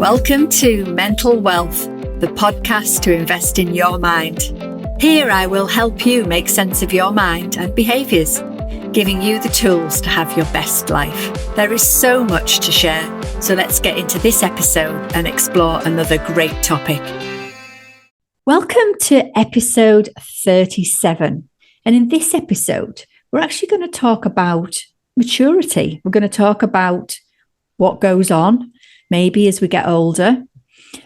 Welcome to Mental Wealth, the podcast to invest in your mind. Here I will help you make sense of your mind and behaviours, giving you the tools to have your best life. There is so much to share, so let's get into this episode and explore another great topic. Welcome to episode 37. And in this episode, we're actually going to talk about maturity. We're going to talk about what goes on maybe as we get older.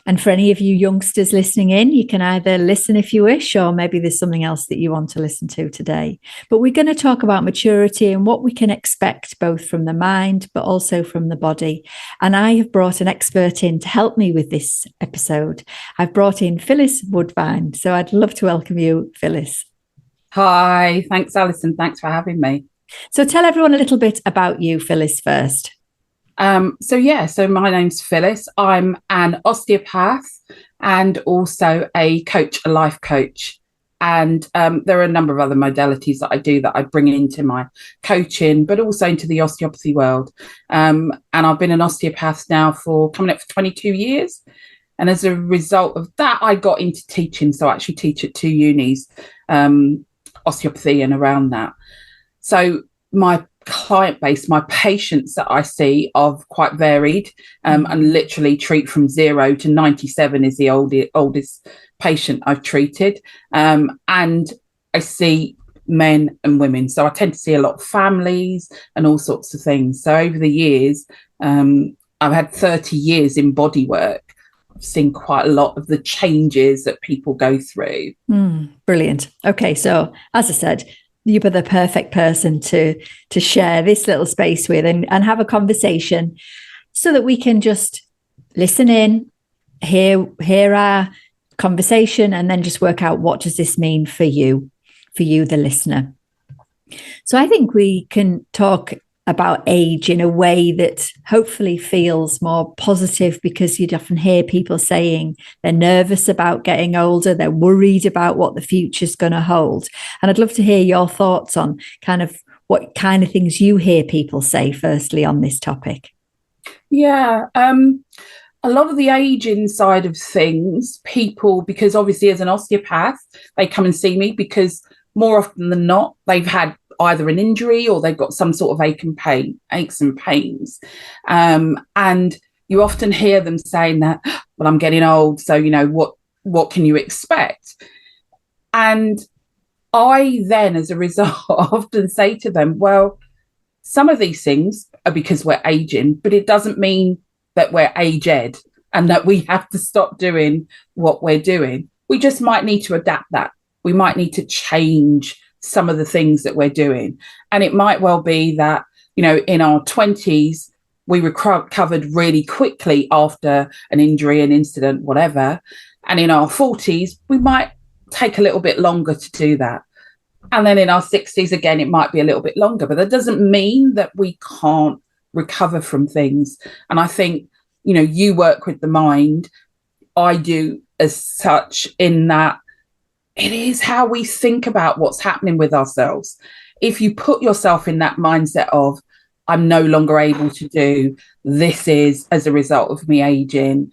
And for any of you youngsters listening in, you can either listen if you wish, or maybe there's something else that you want to listen to today. But we're going to talk about maturity and what we can expect both from the mind, but also from the body. And I have brought an expert in to help me with this episode. I've brought in Phyllis Woodfine. So I'd love to welcome you, Phyllis. Hi, thanks, Alison. Thanks for having me. So tell everyone a little bit about you, Phyllis, first. So my name's Phyllis. I'm an osteopath and also a coach, a life coach. And there are a number of other modalities that I do that I bring into my coaching, but also into the osteopathy world. And I've been an osteopath now for coming up for 22 years. And as a result of that, I got into teaching. So I actually teach at 2 unis, osteopathy and around that. So my client base, my patients that I see are quite varied, and literally treat from 0 to 97 is the oldest patient I've treated. And I see men and women. So I tend to see a lot of families and all sorts of things. So over the years, I've had 30 years in body work. I've seen quite a lot of the changes that people go through. Brilliant. Okay. So as I said, you are the perfect person to share this little space with and have a conversation so that we can just listen in, hear our conversation, and then just work out what does this mean for you, the listener. So I think we can talk about age in a way that hopefully feels more positive, because you'd often hear people saying they're nervous about getting older, they're worried about what the future's going to hold. And I'd love to hear your thoughts on kind of what kind of things you hear people say firstly on this topic. Yeah, a lot of the aging side of things, people, because obviously as an osteopath, they come and see me because more often than not, they've had either an injury or they've got some sort of aches and pains. And you often hear them saying that, well, I'm getting old, so, what can you expect? And I then, as a result, often say to them, well, some of these things are because we're aging, but it doesn't mean that we're aged and that we have to stop doing what we're doing. We just might need to adapt that. We might need to change some of the things that we're doing. And it might well be that, in our 20s, we recovered really quickly after an injury, an incident, whatever. And in our 40s, we might take a little bit longer to do that. And then in our 60s, again, it might be a little bit longer, but that doesn't mean that we can't recover from things. And I think, you work with the mind. I do as such, in that it is how we think about what's happening with ourselves. If you put yourself in that mindset of, I'm no longer able to do this is as a result of me aging,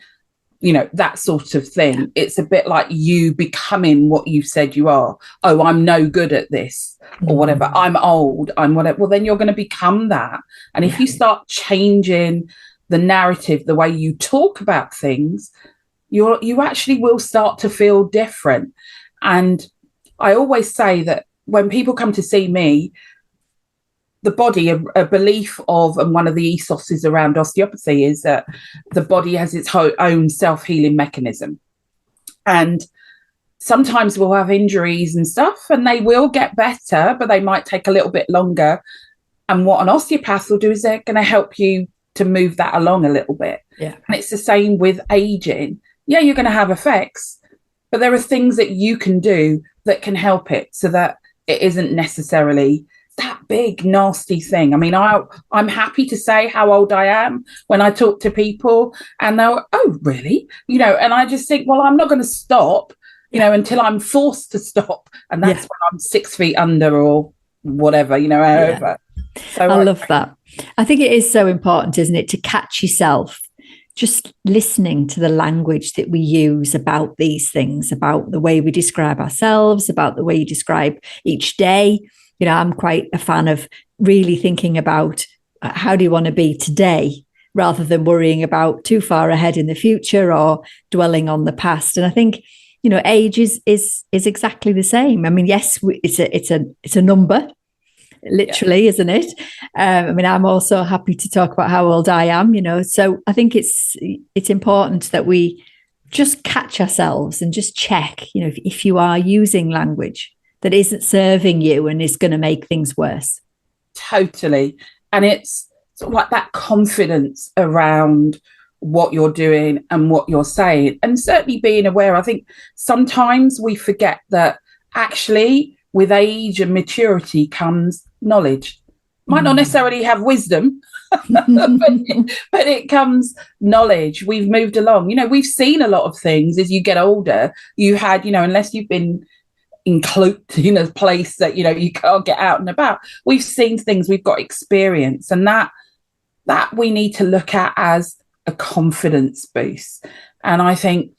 that sort of thing. It's a bit like you becoming what you said you are. Oh, I'm no good at this or whatever. I'm old. I'm whatever. Well, then you're going to become that. And if you start changing the narrative, the way you talk about things, you actually will start to feel different. And I always say that when people come to see me, the body, a belief of, and one of the ethoses around osteopathy is that the body has its own self-healing mechanism. And sometimes we'll have injuries and stuff, and they will get better, but they might take a little bit longer. And what an osteopath will do is they're going to help you to move that along a little bit. Yeah. And it's the same with aging. Yeah, you're going to have effects, but there are things that you can do that can help it so that it isn't necessarily that big, nasty thing. I mean, I'm happy to say how old I am when I talk to people, and they're, oh, really? And I just think, well, I'm not going to stop, until I'm forced to stop. And that's when I'm 6 feet under or whatever, however. So I love that. I think it is so important, isn't it, to catch yourself just listening to the language that we use about these things, about the way we describe ourselves, about the way you describe each day. You know, I'm quite a fan of really thinking about how do you want to be today, rather than worrying about too far ahead in the future or dwelling on the past. And I think, you know, age is exactly the same. I mean, yes, it's a number, literally, isn't it? I mean, I'm also happy to talk about how old I am, you know. So I think it's important that we just catch ourselves and just check, you know, if you are using language that isn't serving you and is going to make things worse. Totally. And it's sort of like that confidence around what you're doing and what you're saying, and certainly being aware. I think sometimes we forget that actually with age and maturity comes knowledge. Might not necessarily have wisdom, but it comes knowledge. We've moved along. You know, we've seen a lot of things as you get older. You had, you know, unless you've been encloaked in a place that, you know, you can't get out and about. We've seen things, we've got experience, and that we need to look at as a confidence boost. And I think,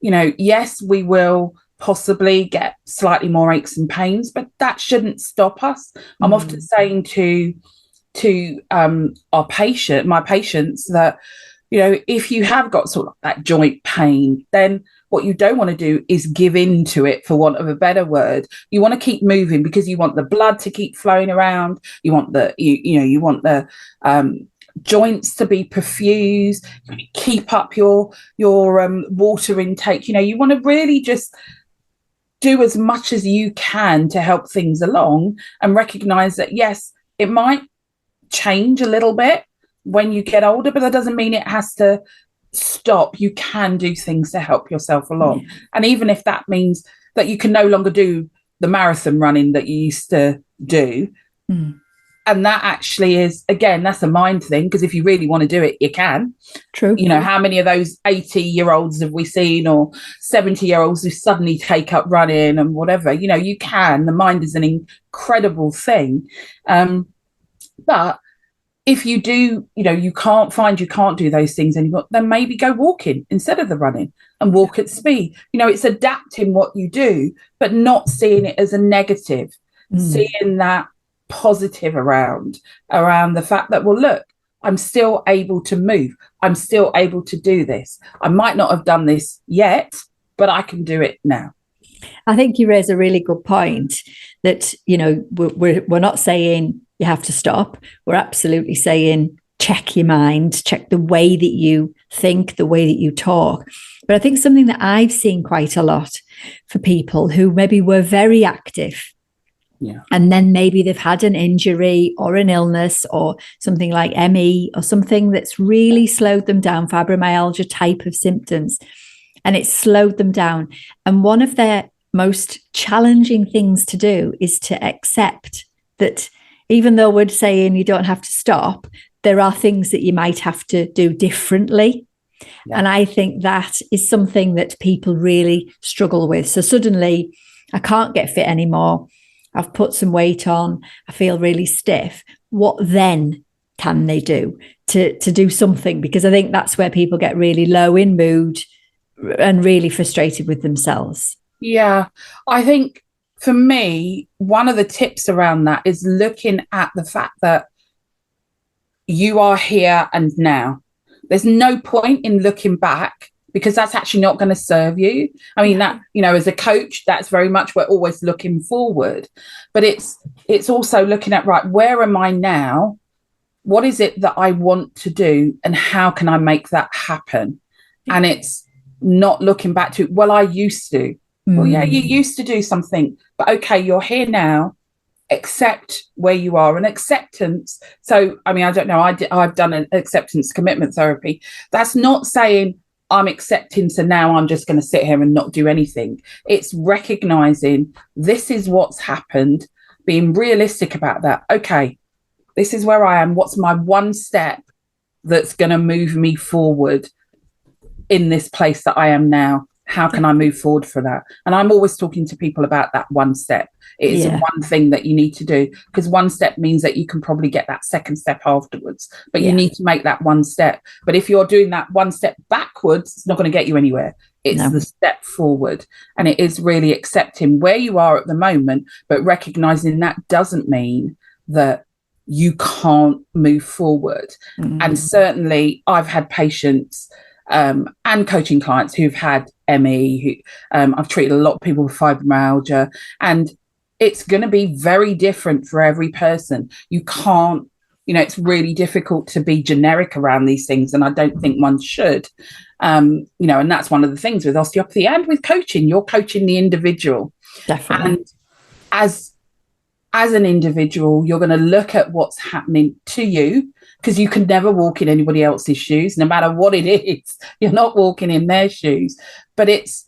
you know, yes, we will possibly get slightly more aches and pains, but that shouldn't stop us. I'm often saying to my patients that, you know, if you have got sort of that joint pain, then what you don't want to do is give in to it, for want of a better word. You want to keep moving because you want the blood to keep flowing around. You want you want the joints to be perfused. Keep up your water intake. You know, you want to really just do as much as you can to help things along, and recognize that, yes, it might change a little bit when you get older, but that doesn't mean it has to stop. You can do things to help yourself along. Yeah. And even if that means that you can no longer do the marathon running that you used to do, and that actually is, again, that's a mind thing, because if you really want to do it, you can. True. You know, how many of those 80-year-olds have we seen, or 70-year-olds who suddenly take up running and whatever? You know, you can. The mind is an incredible thing. But if you do, you know, you can't do those things anymore, then maybe go walking instead of the running, and walk at speed. You know, it's adapting what you do, but not seeing it as a negative, seeing that positive around the fact that, well, look, I'm still able to move. I'm still able to do this. I might not have done this yet, but I can do it now. I think you raise a really good point that, you know, we're not saying you have to stop. We're absolutely saying check your mind, check the way that you think, the way that you talk. But I think something that I've seen quite a lot for people who maybe were very active, and then maybe they've had an injury or an illness or something like ME or something that's really slowed them down, fibromyalgia type of symptoms, and it's slowed them down. And one of their most challenging things to do is to accept that even though we're saying you don't have to stop, there are things that you might have to do differently. Yeah. And I think that is something that people really struggle with. So suddenly, I can't get fit anymore. I've put some weight on. I feel really stiff. What then can they do to do something? Because I think that's where people get really low in mood and really frustrated with themselves. Yeah, I think for me, one of the tips around that is looking at the fact that you are here and now. There's no point in looking back, because that's actually not going to serve you. I mean, that, you know, as a coach, that's very much, we're always looking forward, but it's also looking at, right, where am I now? What is it that I want to do, and how can I make that happen? And it's not looking back to, well, I used to. Well, yeah, you used to do something, but okay, you're here now. Accept where you are, and acceptance. So, I mean, I don't know, I've done an acceptance commitment therapy. That's not saying I'm accepting, so now I'm just going to sit here and not do anything. It's recognizing this is what's happened, being realistic about that. Okay, this is where I am. What's my one step that's going to move me forward in this place that I am now? How can I move forward for that? And I'm always talking to people about that one step. It isn't one thing that you need to do, because one step means that you can probably get that second step afterwards, but you need to make that one step. But if you're doing that one step backwards, it's not going to get you anywhere. It's the step forward. And it is really accepting where you are at the moment, but recognizing that doesn't mean that you can't move forward. And certainly I've had patients and coaching clients who've had ME, I've treated a lot of people with fibromyalgia, and it's going to be very different for every person. You can't, it's really difficult to be generic around these things, and I don't think one should. And that's one of the things with osteopathy and with coaching. You're coaching the individual. Definitely. And as an individual, you're going to look at what's happening to you, because you can never walk in anybody else's shoes, no matter what it is. You're not walking in their shoes. But it's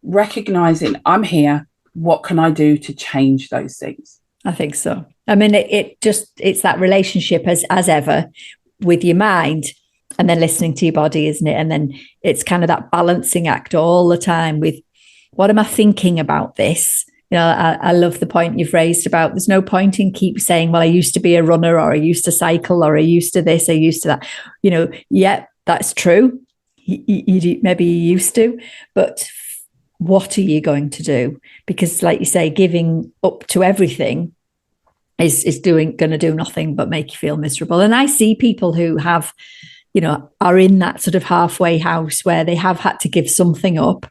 recognizing, I'm here. What can I do to change those things? I think so. I mean, it's that relationship as ever with your mind, and then listening to your body, isn't it? And then it's kind of that balancing act all the time with, what am I thinking about this? I love the point you've raised about there's no point in keep saying, well, I used to be a runner, or I used to cycle, or I used to this, I used to that. Yeah, that's true. Maybe you used to, but what are you going to do? Because like you say, giving up to everything is going to do nothing but make you feel miserable. And I see people who have, are in that sort of halfway house where they have had to give something up,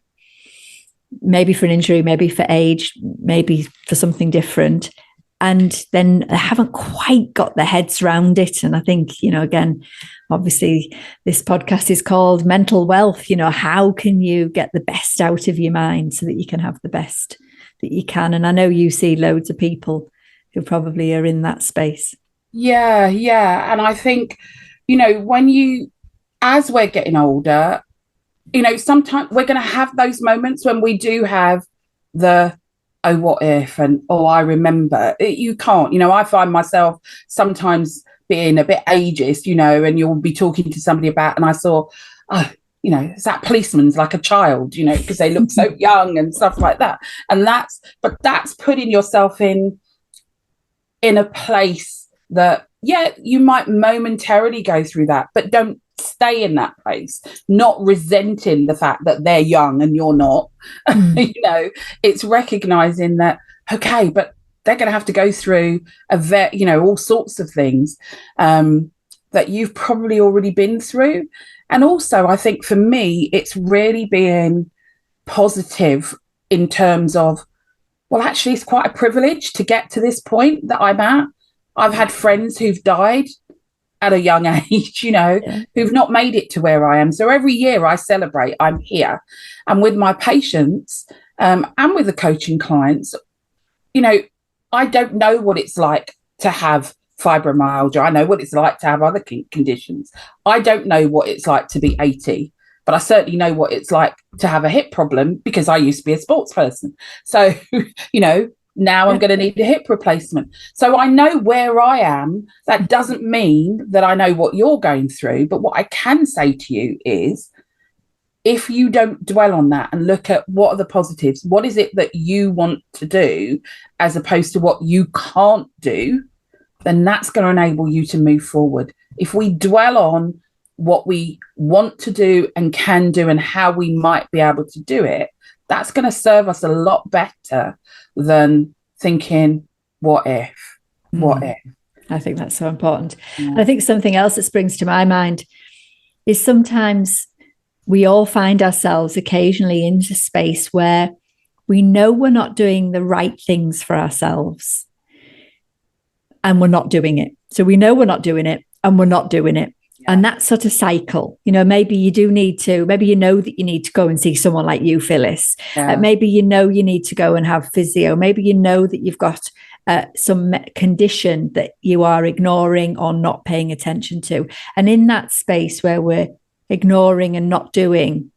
maybe for an injury, maybe for age, maybe for something different. And then they haven't quite got their heads around it. And I think, again, obviously this podcast is called Mental Wealth. How can you get the best out of your mind so that you can have the best that you can? And I know you see loads of people who probably are in that space. Yeah. And I think, as we're getting older, sometimes we're going to have those moments when we do have the, oh, what if, and, oh, I remember. You can't, I find myself sometimes being a bit ageist, and you'll be talking to somebody about, and I saw, it's that policeman's like a child, because they look so young and stuff like that. And that's putting yourself in a place that, you might momentarily go through that, but don't stay in that place, not resenting the fact that they're young and you're not. It's recognizing that, okay, but they're going to have to go through all sorts of things that you've probably already been through. And also, I think for me, it's really being positive in terms of, well, actually, it's quite a privilege to get to this point that I'm at. I've had friends who've died at a young age, who've not made it to where I am. So every year I celebrate, I'm here. And with my patients and with the coaching clients, I don't know what it's like to have fibromyalgia. I know what it's like to have other conditions. I don't know what it's like to be 80, but I certainly know what it's like to have a hip problem, because I used to be a sports person. So, now I'm going to need a hip replacement. So I know where I am. That doesn't mean that I know what you're going through. But what I can say to you is, if you don't dwell on that and look at what are the positives, what is it that you want to do as opposed to what you can't do, then that's going to enable you to move forward. If we dwell on what we want to do and can do and how we might be able to do it, that's going to serve us a lot better than thinking, what if? I think that's so important. Yeah. And I think something else that springs to my mind is sometimes we all find ourselves occasionally into space where we know we're not doing the right things for ourselves and we're not doing it. So we know we're not doing it and we're not doing it. And that sort of cycle, maybe you do need to, maybe that you need to go and see someone like you, Phyllis. Maybe you need to go and have physio. Maybe that you've got some condition that you are ignoring or not paying attention to. And in that space where we're ignoring and not doing,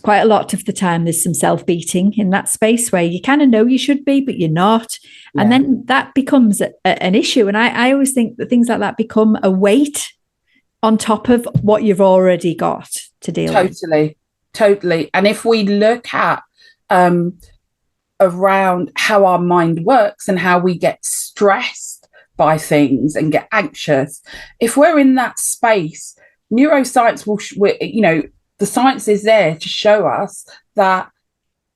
quite a lot of the time there's some self-beating in that space where you kind of know you should be, but you're not. And then that becomes an issue. And I always think that things like that become a weight on top of what you've already got to deal with. Totally. And if we look at around how our mind works and how we get stressed by things and get anxious. If we're in that space, neuroscience the science is there to show us that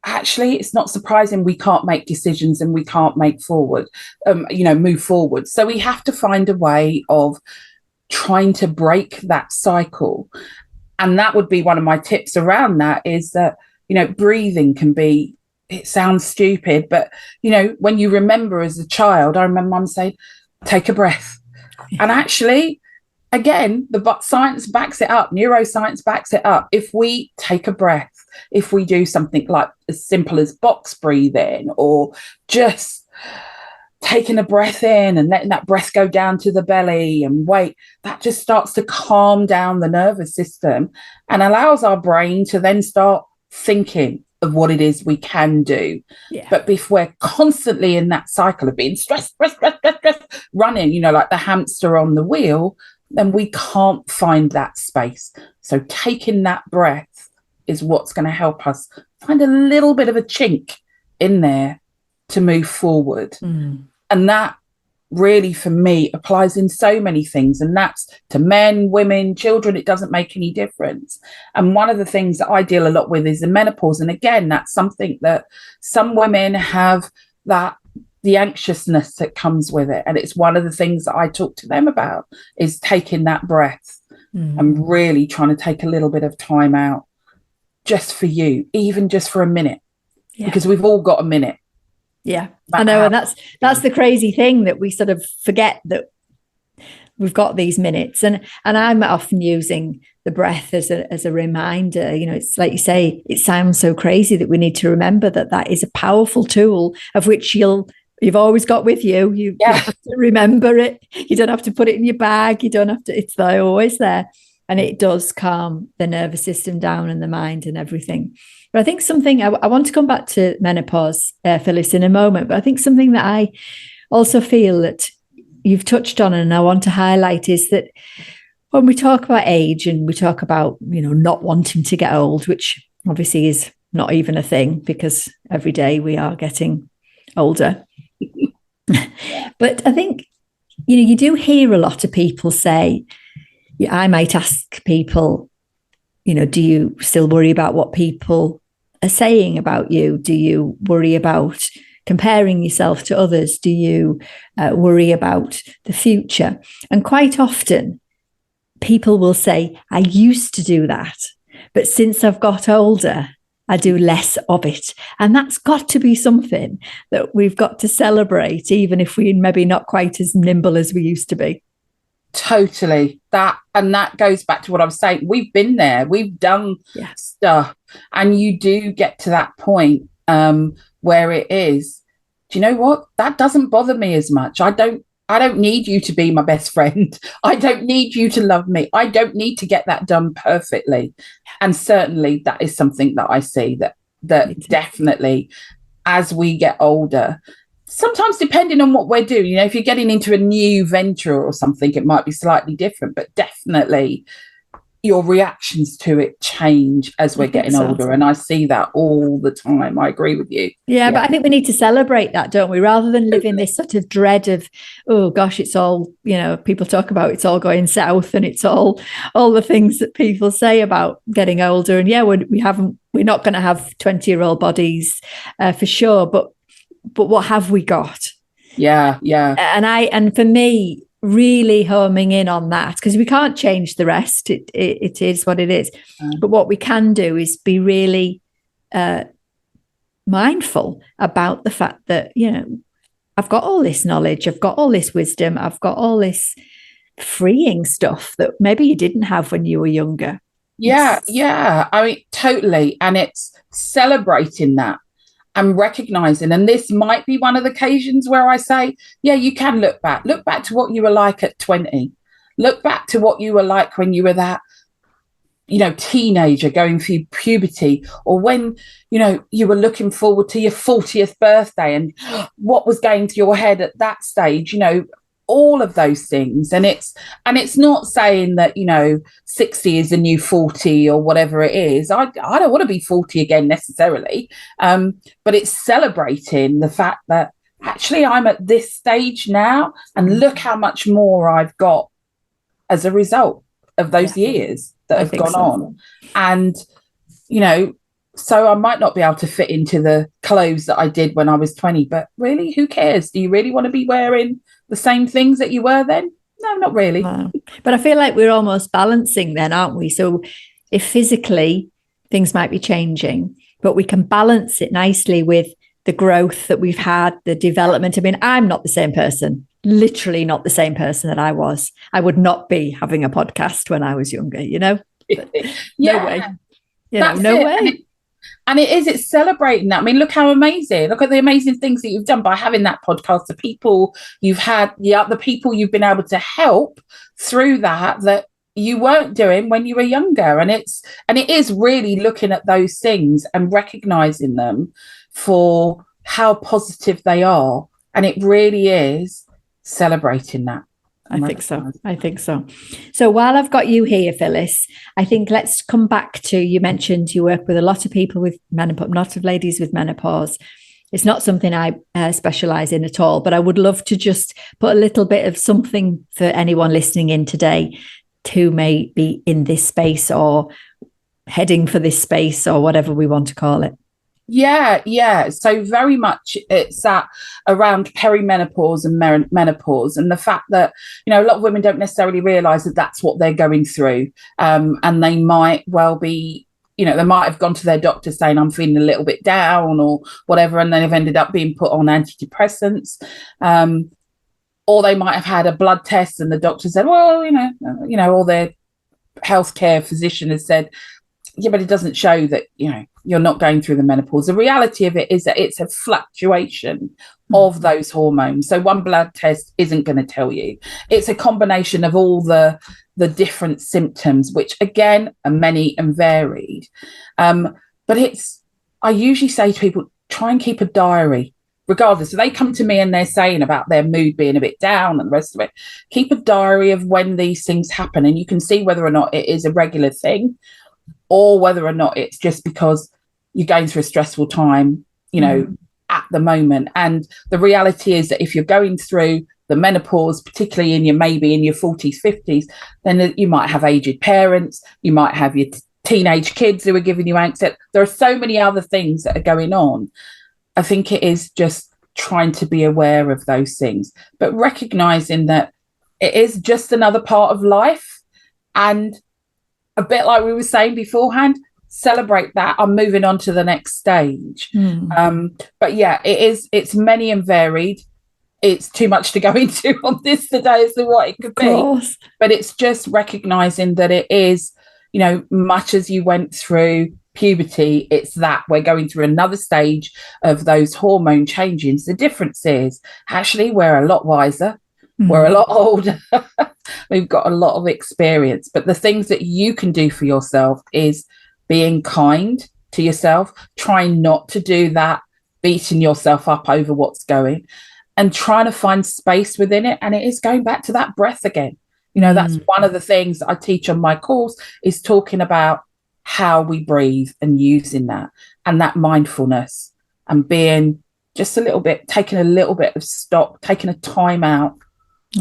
actually it's not surprising we can't make decisions and we can't move forward. So we have to find a way of trying to break that cycle. And that would be one of my tips around that, is that, breathing can be, it sounds stupid, but, when you remember as a child, I remember mum saying, take a breath. And actually, again, science backs it up. Neuroscience backs it up. If we take a breath, if we do something like as simple as box breathing, or just taking a breath in and letting that breath go down to the belly and wait, that just starts to calm down the nervous system and allows our brain to then start thinking of what it is we can do. Yeah. But if we're constantly in that cycle of being stressed, running, like the hamster on the wheel, then we can't find that space. So taking that breath is what's going to help us find a little bit of a chink in there to move forward. And that really, for me, applies in so many things. And that's to men, women, children. It doesn't make any difference. And one of the things that I deal a lot with is the menopause. And again, that's something that some women have, that the anxiousness that comes with it. And it's one of the things that I talk to them about, is taking that breath and really trying to take a little bit of time out just for you, even just for a minute, because we've all got a minute. Yeah, I know. And that's the crazy thing, that we sort of forget that we've got these minutes. And I'm often using the breath as a reminder. It's like you say, it sounds so crazy that we need to remember that is a powerful tool of which you've always got with you. You have to remember it. You don't have to put it in your bag. You don't have to, it's there, always there. And it does calm the nervous system down and the mind and everything. But I think something, I want to come back to menopause, Phyllis, in a moment, but I think something that I also feel that you've touched on and I want to highlight is that when we talk about age and we talk about, not wanting to get old, which obviously is not even a thing, because every day we are getting older. But I think, you do hear a lot of people say, I might ask people, do you still worry about what people are saying about you? Do you worry about comparing yourself to others? Do you worry about the future? And quite often people will say, I used to do that, but since I've got older, I do less of it. And that's got to be something that we've got to celebrate, even if we're maybe not quite as nimble as we used to be. Totally. That goes back to what I was saying. We've been there. We've done stuff. And you do get to that point where it is, do you know what? That doesn't bother me as much. I don't need you to be my best friend. I don't need you to love me. I don't need to get that done perfectly. And certainly that is something that I see that definitely, as we get older, sometimes depending on what we're doing, if you're getting into a new venture or something, it might be slightly different, but definitely your reactions to it change as we're getting older. And I see that all the time. I agree with you. Yeah, but I think we need to celebrate that, don't we? Rather than live in this sort of dread of, oh gosh, it's all, people talk about it's all going south and it's all the things that people say about getting older. And we're not going to have 20-year-old bodies for sure, but what have we got? Yeah. And for me, really homing in on that, because we can't change the rest. It is what it is. But what we can do is be really mindful about the fact that, I've got all this knowledge, I've got all this wisdom, I've got all this freeing stuff that maybe you didn't have when you were younger. Yeah. I mean, totally. And it's celebrating that and recognizing, and this might be one of the occasions where I say, you can look back to what you were like at 20, look back to what you were like when you were that, teenager going through puberty, or when, you were looking forward to your 40th birthday and what was going through your head at that stage, all of those things. And it's not saying that, 60 is the new 40 or whatever it is. I don't want to be 40 again necessarily. But it's celebrating the fact that actually I'm at this stage now, and look how much more I've got as a result of those years that have gone on. And, so I might not be able to fit into the clothes that I did when I was 20, but really, who cares? Do you really want to be wearing the same things that you were then? No, not really. No. But I feel like we're almost balancing then, aren't we? So if physically things might be changing, but we can balance it nicely with the growth that we've had, the development. I mean, I'm not the same person, literally not the same person that I was. I would not be having a podcast when I was younger, No way. No way. And it's celebrating that. I mean, look how amazing. Look at the amazing things that you've done by having that podcast. The people you've had, the people you've been able to help through that you weren't doing when you were younger. And it is really looking at those things and recognizing them for how positive they are. And it really is celebrating that. I think so. So while I've got you here, Phyllis, I think let's come back to, you mentioned you work with a lot of people with menopause, a lot of ladies with menopause. It's not something I specialize in at all, but I would love to just put a little bit of something for anyone listening in today who may be in this space or heading for this space or whatever we want to call it. Yeah. So very much it's around perimenopause and menopause, and the fact that, a lot of women don't necessarily realize that that's what they're going through. And they might well be, they might have gone to their doctor saying, I'm feeling a little bit down or whatever, and they've ended up being put on antidepressants. Or they might have had a blood test and the doctor said, well, or their healthcare physician has said, yeah, but it doesn't show that, you're not going through the menopause. The reality of it is that it's a fluctuation of those hormones. So one blood test isn't going to tell you. It's a combination of all the different symptoms, which again are many and varied. But I usually say to people, try and keep a diary, regardless. So they come to me and they're saying about their mood being a bit down and the rest of it. Keep a diary of when these things happen, and you can see whether or not it is a regular thing, or whether or not it's just because you're going through a stressful time, at the moment. And the reality is that if you're going through the menopause, particularly in your 40s, 50s, then you might have aged parents, you might have your teenage kids who are giving you anxiety. There are so many other things that are going on. I think it is just trying to be aware of those things, but recognizing that it is just another part of life. And a bit like we were saying beforehand, celebrate that. I'm moving on to the next stage. But yeah, it's many and varied. It's too much to go into on this today as to what it could be. But it's just recognizing that it is, much as you went through puberty, it's that we're going through another stage of those hormone changes. The difference is actually we're a lot wiser. We're a lot older. We've got a lot of experience. But the things that you can do for yourself is being kind to yourself, trying not to do that, beating yourself up over what's going, and trying to find space within it. And it is going back to that breath again. That's one of the things I teach on my course, is talking about how we breathe and using that, and that mindfulness, and being just a little bit, taking a little bit of stop, taking a time out.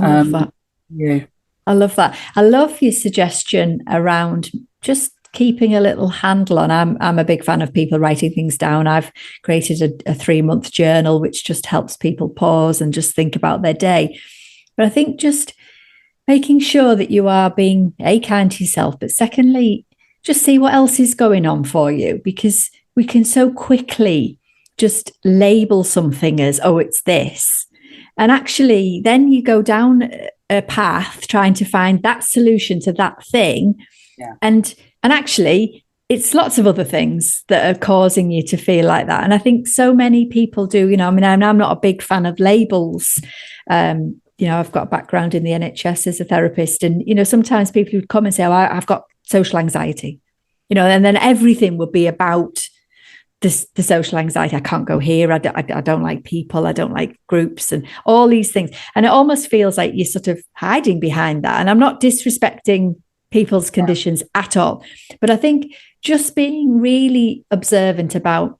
I love that. Yeah. I love that. I love your suggestion around just keeping a little handle on. I'm a big fan of people writing things down. I've created a 3-month journal, which just helps people pause and just think about their day. But I think just making sure that you are being kind to yourself, but secondly, just see what else is going on for you, because we can so quickly just label something as, oh, it's this. And actually, then you go down a path trying to find that solution to that thing. Yeah. And actually, it's lots of other things that are causing you to feel like that. And I think so many people do, I'm not a big fan of labels. I've got a background in the NHS as a therapist. And, sometimes people would come and say, oh, I've got social anxiety, and then everything would be about the social anxiety. I can't go here. I don't like people. I don't like groups and all these things. And it almost feels like you're sort of hiding behind that. And I'm not disrespecting people's conditions at all. But I think just being really observant about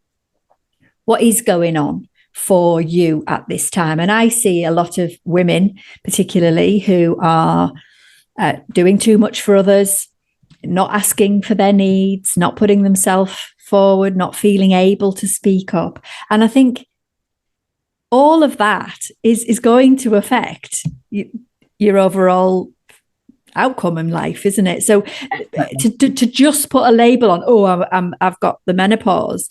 what is going on for you at this time. And I see a lot of women, particularly, who are doing too much for others, not asking for their needs, not putting themselves forward, not feeling able to speak up. And I think all of that is going to affect your overall outcome in life, isn't it? So to just put a label on, I've got the menopause,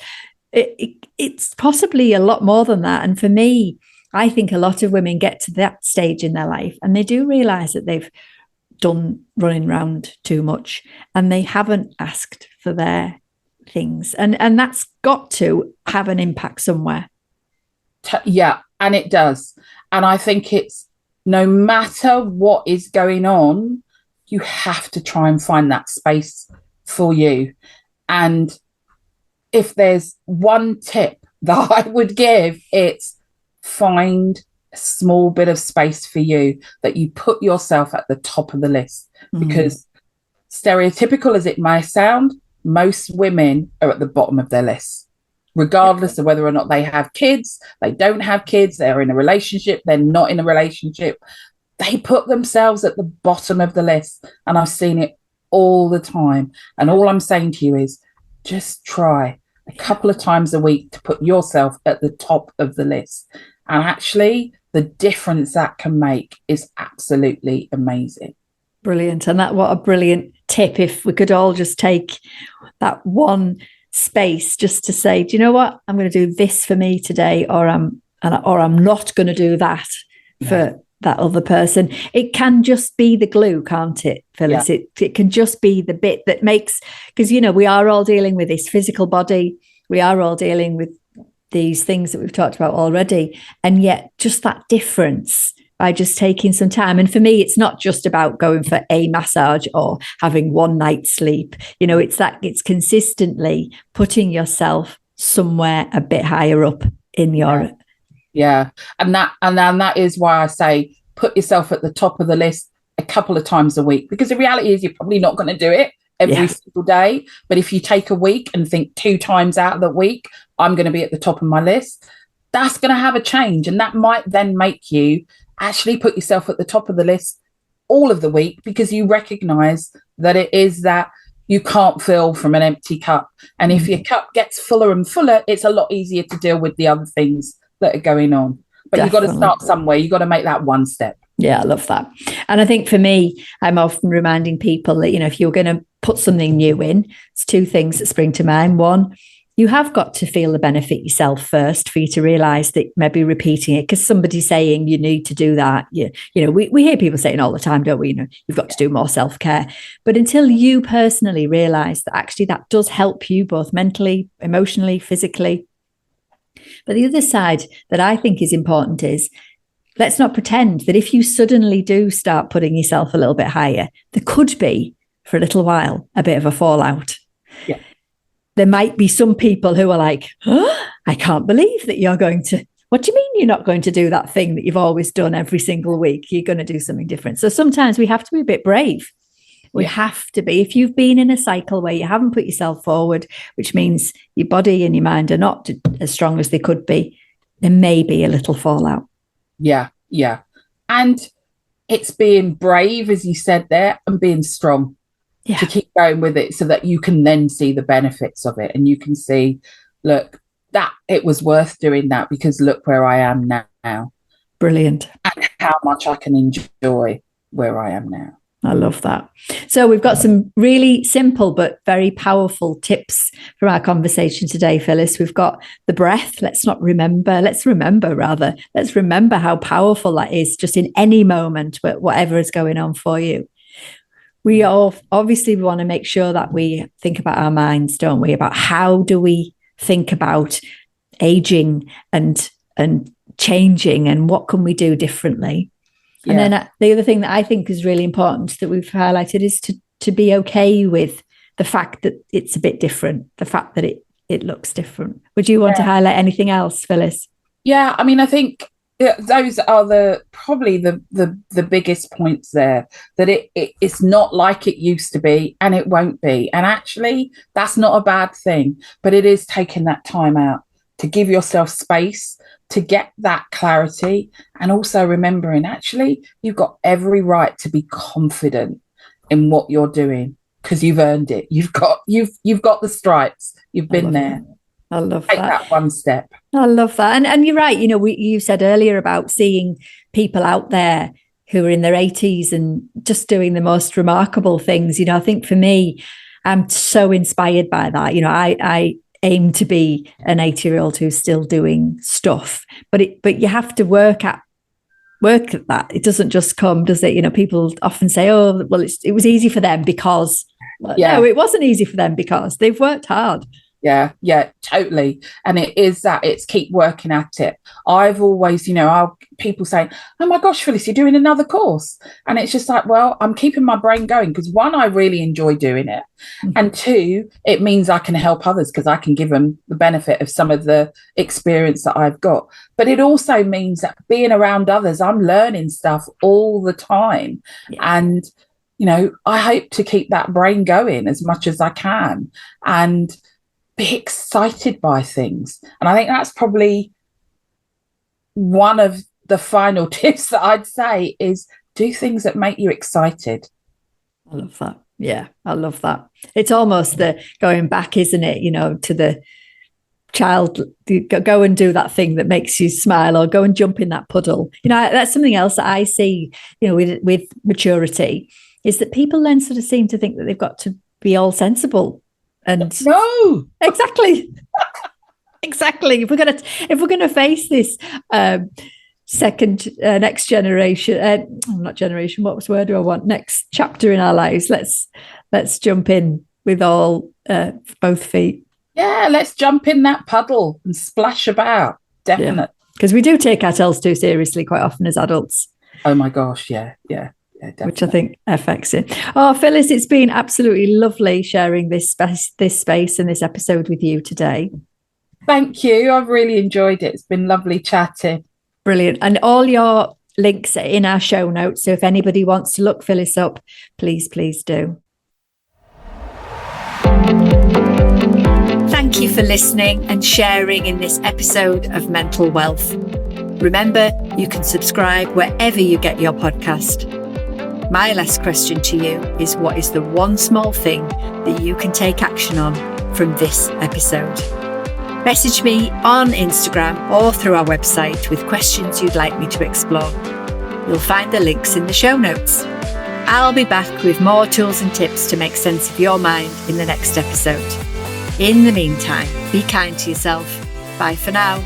it's possibly a lot more than that. And for me, I think a lot of women get to that stage in their life and they do realize that they've done running around too much and they haven't asked for their things, and that's got to have an impact somewhere. Yeah, and it does. And I think it's, no matter what is going on, you have to try and find that space for you. And if there's one tip that I would give, it's find a small bit of space for you, that you put yourself at the top of the list. Because stereotypical as it may sound, most women are at the bottom of their list, regardless of whether or not they have kids, they don't have kids, they're in a relationship, they're not in a relationship. They put themselves at the bottom of the list. And I've seen it all the time. And all I'm saying to you is just try a couple of times a week to put yourself at the top of the list. And actually, the difference that can make is absolutely amazing. Brilliant. And what a brilliant tip. If we could all just take that one space just to say, do you know what? I'm going to do this for me today, or I'm not going to do that for that other person. It can just be the glue, can't it, Phyllis? Yeah. It can just be the bit that makes, because, we are all dealing with this physical body. We are all dealing with these things that we've talked about already. And yet just that difference by just taking some time. And for me, it's not just about going for a massage or having one night's sleep. It's consistently putting yourself somewhere a bit higher up in your... Yeah. And that is why I say put yourself at the top of the list a couple of times a week, because the reality is you're probably not going to do it every single day. But if you take a week and think 2 times out of the week, I'm going to be at the top of my list, that's going to have a change. And that might then make you actually put yourself at the top of the list all of the week, because you recognize that it is that you can't fill from an empty cup. And if your cup gets fuller and fuller, it's a lot easier to deal with the other things that are going on. But Definitely. You've got to start somewhere. You've got to make that one step. Yeah, I love that. And I think for me, I'm often reminding people that, if you're going to put something new in, it's 2 things that spring to mind. One, you have got to feel the benefit yourself first for you to realize that maybe repeating it, because somebody's saying you need to do that. We hear people saying all the time, don't we? You've got to do more self-care. But until you personally realize that actually that does help you both mentally, emotionally, physically. But the other side that I think is important is, let's not pretend that if you suddenly do start putting yourself a little bit higher, there could be, for a little while, a bit of a fallout. Yeah. There might be some people who are like, I can't believe that you're going to, what do you mean you're not going to do that thing that you've always done every single week? You're going to do something different. So sometimes we have to be a bit brave. We have to be. If you've been in a cycle where you haven't put yourself forward, which means your body and your mind are not as strong as they could be, there may be a little fallout. Yeah. And it's being brave, as you said there, and being strong. Yeah. To keep going with it, so that you can then see the benefits of it, and you can see, look, that it was worth doing that, because look where I am now. Brilliant. And how much I can enjoy where I am now. I love that. So we've got some really simple but very powerful tips from our conversation today, Phyllis. We've got the breath. Let's remember how powerful that is just in any moment, whatever is going on for you. We all obviously want to make sure that we think about our minds, don't we? About how do we think about aging and changing, and what can we do differently? Yeah. And then the other thing that I think is really important that we've highlighted is to be okay with the fact that it's a bit different, the fact that it looks different. Would you want to highlight anything else, Phyllis? Yeah, I mean, I think those are probably the biggest points there, that it's not like it used to be, and it won't be. And actually, that's not a bad thing, but it is taking that time out to give yourself space to get that clarity, and also remembering, actually, you've got every right to be confident in what you're doing, because you've earned it. You've got the stripes. You've been there. I love Take that one step. I love that. And you're right. You know, you said earlier about seeing people out there who are in their 80s and just doing the most remarkable things. You know, I think for me, I'm so inspired by that. You know, I aim to be an 80-year-old who's still doing stuff, but you have to work at that. It doesn't just come, does it? You know, people often say, oh, well, it was easy for them because, no, it wasn't easy for them because they've worked hard. Yeah, totally. And it's keep working at it. I've always, people say, oh my gosh, Phyllis, you're doing another course. And it's just like, well, I'm keeping my brain going because, one, I really enjoy doing it. Mm-hmm. And two, it means I can help others because I can give them the benefit of some of the experience that I've got. But it also means that being around others, I'm learning stuff all the time. Yeah. And, I hope to keep that brain going as much as I can and be excited by things. And I think that's probably one of the final tips that I'd say is do things that make you excited. I love that. Yeah, I love that. It's almost the going back, isn't it? To the child, go and do that thing that makes you smile, or go and jump in that puddle. That's something else that I see, with maturity, is that then sort of seem to think that they've got to be all sensible. And no, exactly. If we're gonna face this next generation, not generation. What word do I want? Next chapter in our lives. Let's jump in with all both feet. Yeah, let's jump in that puddle and splash about. Definitely, because we do take ourselves too seriously quite often as adults. Oh my gosh, yeah. Which I think affects it. Oh, Phyllis, it's been absolutely lovely sharing this space and this episode with you today. Thank you. I've really enjoyed it. It's been lovely chatting. Brilliant. And all your links are in our show notes. So if anybody wants to look Phyllis up, please do. Thank you for listening and sharing in this episode of Mental Wealth. Remember, you can subscribe wherever you get your podcast. My last question to you is, what is the one small thing that you can take action on from this episode? Message me on Instagram or through our website with questions you'd like me to explore. You'll find the links in the show notes. I'll be back with more tools and tips to make sense of your mind in the next episode. In the meantime, be kind to yourself. Bye for now.